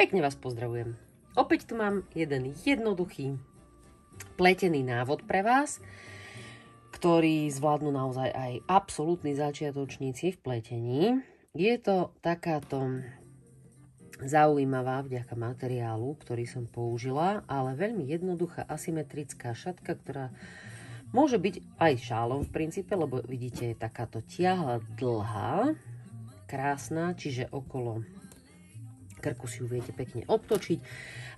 Pekne vás pozdravujem. Opäť tu mám jeden jednoduchý pletený návod pre vás, ktorý zvládnu naozaj aj absolútni začiatočníci v pletení. Je to takáto zaujímavá vďaka materiálu, ktorý som použila, ale veľmi jednoduchá asymetrická šatka, ktorá môže byť aj šálom v princípe, lebo vidíte, je takáto tiahla dlhá, krásna, čiže okolo krku si ju viete pekne obtočiť.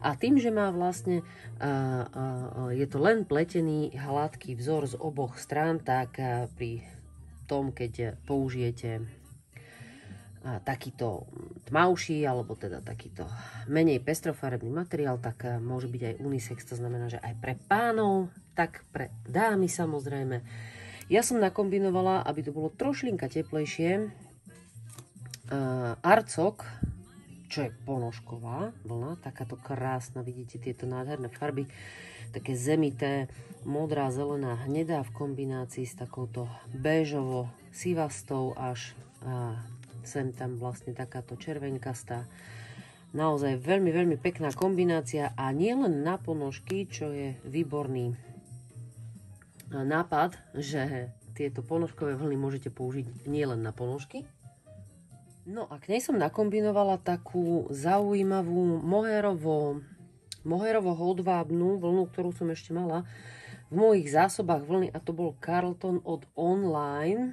A tým, že má vlastne, je to len pletený hladký vzor z oboch strán, tak pri tom, keď použijete takýto tmavší, alebo teda takýto menej pestrofarebný materiál, tak môže byť aj unisex, to znamená, že aj pre pánov, tak pre dámy samozrejme. Ja som nakombinovala, aby to bolo trošlinka teplejšie, arcok, čo je ponožková vlna, takáto krásna, vidíte tieto nádherné farby, také zemité, modrá, zelená, hnedá v kombinácii s takouto béžovo sivastou až sem tam vlastne takáto červeňkastá. Naozaj veľmi, veľmi pekná kombinácia a nie len na ponožky, čo je výborný nápad, že tieto ponožkové vlny môžete použiť nielen na ponožky. No a k nej som nakombinovala takú zaujímavú moherovo-hodvábnu vlnu, ktorú som ešte mala v mojich zásobách vlny, a to bol Carlton od Online,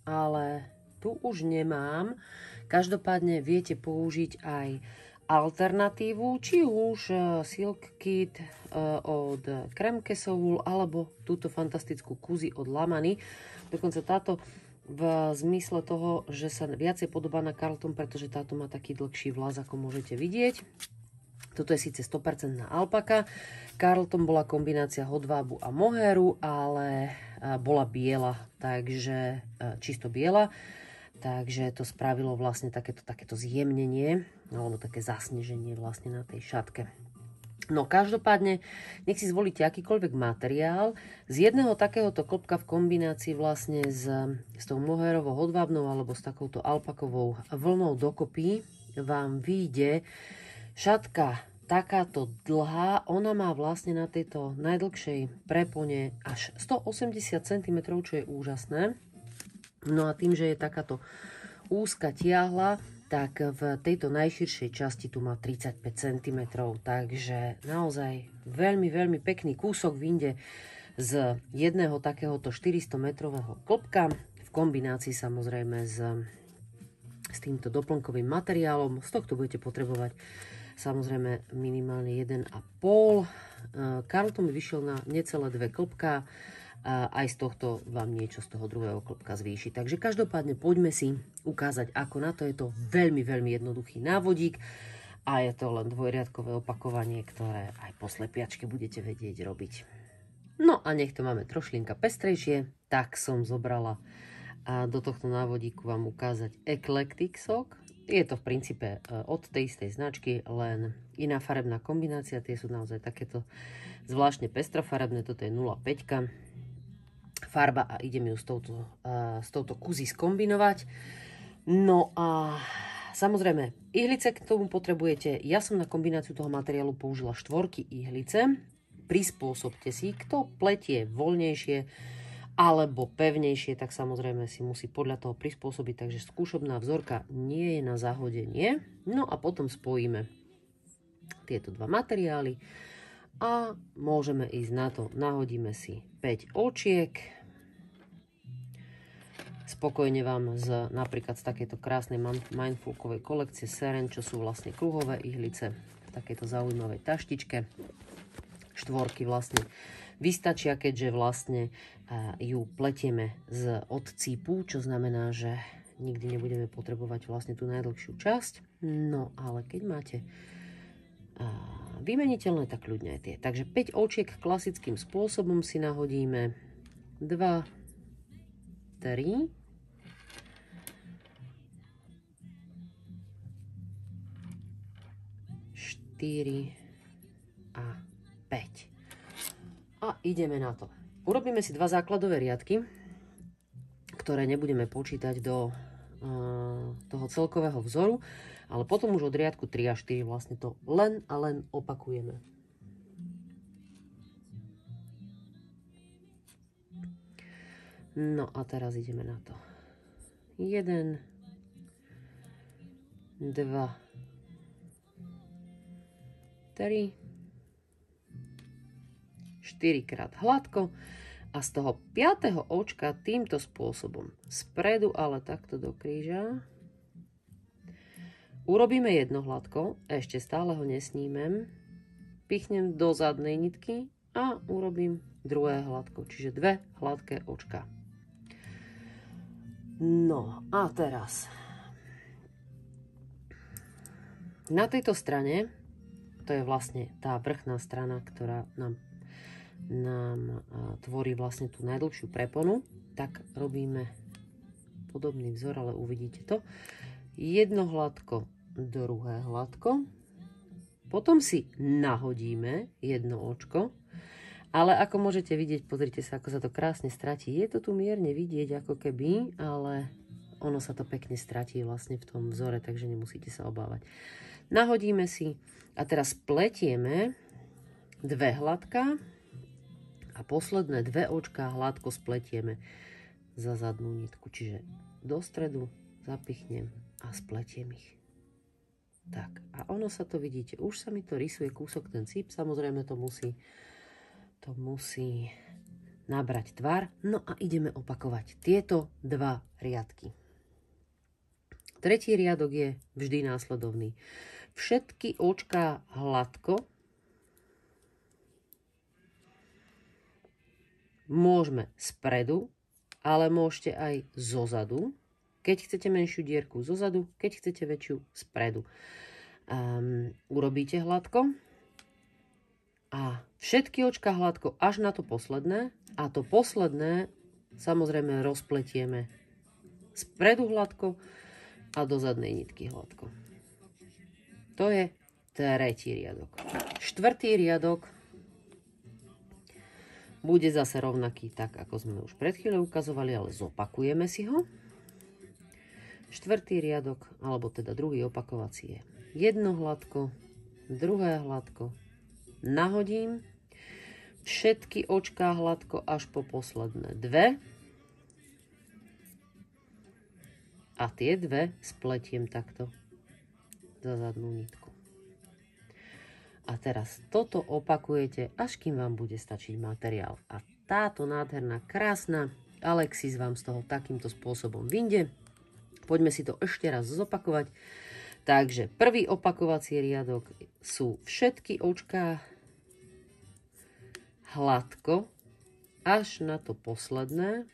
ale tu už nemám. Každopádne viete použiť aj alternatívu, či už Silk Kit od Kremke Soul, alebo túto fantastickú Kuzi od Lamany. Dokonca táto v zmysle toho, že sa viacej podobá na Carlton, pretože táto má taký dlhší vlas, ako môžete vidieť. Toto je síce 100% alpaka. Carlton bola kombinácia hodvábu a mohéru, ale bola biela, takže čisto biela. Takže to spravilo vlastne takéto zjemnenie, alebo také zasneženie vlastne na tej šatke. No každopádne, nech si zvolíte akýkoľvek materiál. Z jedného takéhoto klopka v kombinácii vlastne s tou mohérovou hodvábnou alebo s takouto alpakovou vlnou dokopy vám vyjde šatka takáto dlhá. Ona má vlastne na tejto najdlhšej prepone až 180 cm, čo je úžasné. No a tým, že je takáto úzka tiahla, tak v tejto najširšej časti tu má 35 cm, takže naozaj veľmi, veľmi pekný kúsok vyjde z jedného takéhoto 400 metrového klopka v kombinácii samozrejme s týmto doplnkovým materiálom. Z tohto budete potrebovať samozrejme minimálne 1,5. Carlton mi vyšiel na necelé 2 klopka. Aj z tohto vám niečo z toho druhého klopka zvýši. Takže každopádne poďme si ukázať, ako na to. Je to veľmi, veľmi jednoduchý návodík a je to len dvojriadkové opakovanie, ktoré aj po slepiačke budete vedieť robiť. No a nech to máme trošlinka pestrejšie, tak som zobrala a do tohto návodíku vám ukázať Eclectic Sock. Je to v princípe od tej istej značky, len iná farebná kombinácia. Tie sú naozaj takéto zvláštne pestrofarebné. Toto je 0,5 farba a idem ju s touto Kuzi skombinovať. No a samozrejme, ihlice k tomu potrebujete. Ja som na kombináciu toho materiálu použila 4 ihlice. Prispôsobte si, kto pletie voľnejšie alebo pevnejšie, tak samozrejme si musí podľa toho prispôsobiť. Takže skúšobná vzorka nie je na zahodenie. No a potom spojíme tieto dva materiály a môžeme ísť na to. Nahodíme si 5 očiek. Spokojne vám napríklad z takéto krásnej Mindfulkovej kolekcie Seren, čo sú vlastne kruhové ihlice v takejto zaujímavej taštičke. Štvorky vlastne vystačia, keďže vlastne ju pletieme od cípu, čo znamená, že nikdy nebudeme potrebovať vlastne tú najdlhšiu časť. No ale keď máte vymeniteľné, tak kľudne aj tie. Takže 5 očiek klasickým spôsobom si nahodíme. 2, 3, 4 a 5. A ideme na to. Urobíme si 2 základové riadky, ktoré nebudeme počítať do toho celkového vzoru, ale potom už od riadku 3 a 4 vlastne to len a len opakujeme. No a teraz ideme na to. 1, 2, 3, 4 krát hladko a z toho 5. očka týmto spôsobom spredu, ale takto do kríža urobíme jedno hladko, ešte stále ho nesnímem, pichnem do zadnej nitky a urobím druhé hladko, čiže 2 hladké očka. No a teraz na tejto strane, to je vlastne tá vrchná strana, ktorá nám tvorí vlastne tú najdlhšiu preponu, tak robíme podobný vzor, ale uvidíte to. Jedno hladko, druhé hladko, potom si nahodíme jedno očko, ale ako môžete vidieť, pozrite sa, ako sa to krásne stratí. Je to tu mierne vidieť ako keby, ale ono sa to pekne stratí vlastne v tom vzore, takže nemusíte sa obávať. Nahodíme si a teraz pletieme 2 hladká a posledné 2 očká hladko spletieme za zadnú nitku. Čiže do stredu zapichnem a spletiem ich. Tak, a ono sa to vidíte, už sa mi to rysuje kúsok ten cíp, samozrejme to musí nabrať tvar. No a ideme opakovať tieto 2 riadky. Tretí riadok je vždy následovný. Všetky očká hladko. Môžeme spredu, ale môžete aj zozadu. Keď chcete menšiu dierku zozadu, keď chcete väčšiu spredu. Urobíte hladko. A všetky očká hladko až na to posledné. A to posledné samozrejme rozpletieme spredu hladko a do zadnej nitky hladko. To je tretí riadok. Štvrtý riadok bude zase rovnaký, tak ako sme už pred chvíľou ukazovali, ale zopakujeme si ho. Štvrtý riadok, alebo teda druhý opakovací je jedno hladko, druhé hladko, nahodím, všetky očká hladko až po posledné 2 a tie 2 spletiem takto za zadnú nitku. A teraz toto opakujete, až kým vám bude stačiť materiál. A táto nádherná, krásna Alexis vám z toho takýmto spôsobom vyjde. Poďme si to ešte raz zopakovať. Takže prvý opakovací riadok sú všetky očká hladko až na to posledné.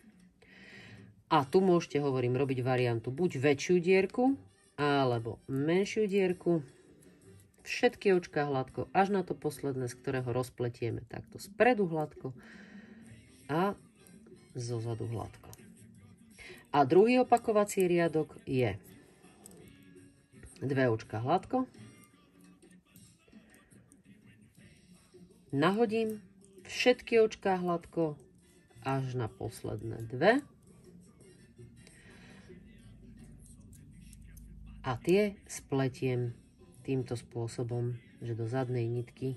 A tu môžete, hovorím, robiť variantu buď väčšiu dierku, alebo menšiu dierku. Všetky očká hladko až na to posledné, z ktorého rozpletieme takto spredu hladko a zozadu hladko. A druhý opakovací riadok je 2 očká hladko, nahodím, všetky očká hladko až na posledné 2 a tie spletiem týmto spôsobom, že do zadnej nitky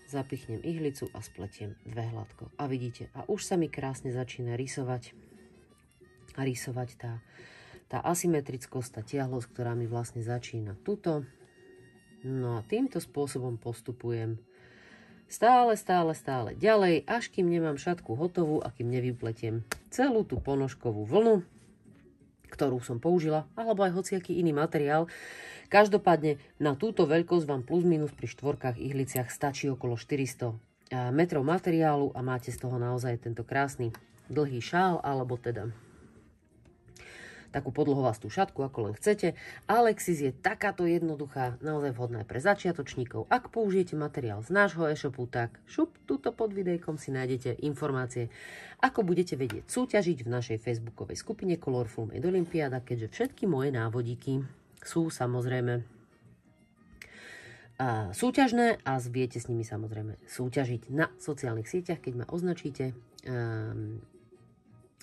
zapichnem ihlicu a spletiem 2 hladko. A vidíte, a už sa mi krásne začína rysovať tá asymetrickosť, tá tiahlosť, ktorá mi vlastne začína tuto. No a týmto spôsobom postupujem stále ďalej, až kým nemám šatku hotovú a kým nevypletiem celú tú ponožkovú vlnu, ktorú som použila, alebo aj hociaký iný materiál. Každopádne na túto veľkosť vám plus minus pri štvorkách ihliciach stačí okolo 400 metrov materiálu a máte z toho naozaj tento krásny dlhý šál, alebo teda takú podlhovastú šatku, ako len chcete. Alexis je takáto jednoduchá, naozaj vhodná pre začiatočníkov. Ak použijete materiál z nášho e-shopu, tak šup, tuto pod videjkom si nájdete informácie, ako budete vedieť súťažiť v našej facebookovej skupine Colorful Made Olympiada, keďže všetky moje návodíky sú samozrejme súťažné a viete s nimi samozrejme súťažiť na sociálnych sieťach, keď ma označíte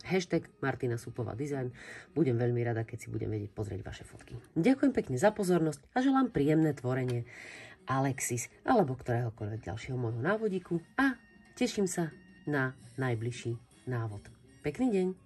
hashtag Martina Supová design. Budem veľmi rada, keď si budem vedieť pozrieť vaše fotky. Ďakujem pekne za pozornosť a želám príjemné tvorenie Alexis alebo ktoréhokoľvek ďalšieho môjho návodíku a teším sa na najbližší návod. Pekný deň!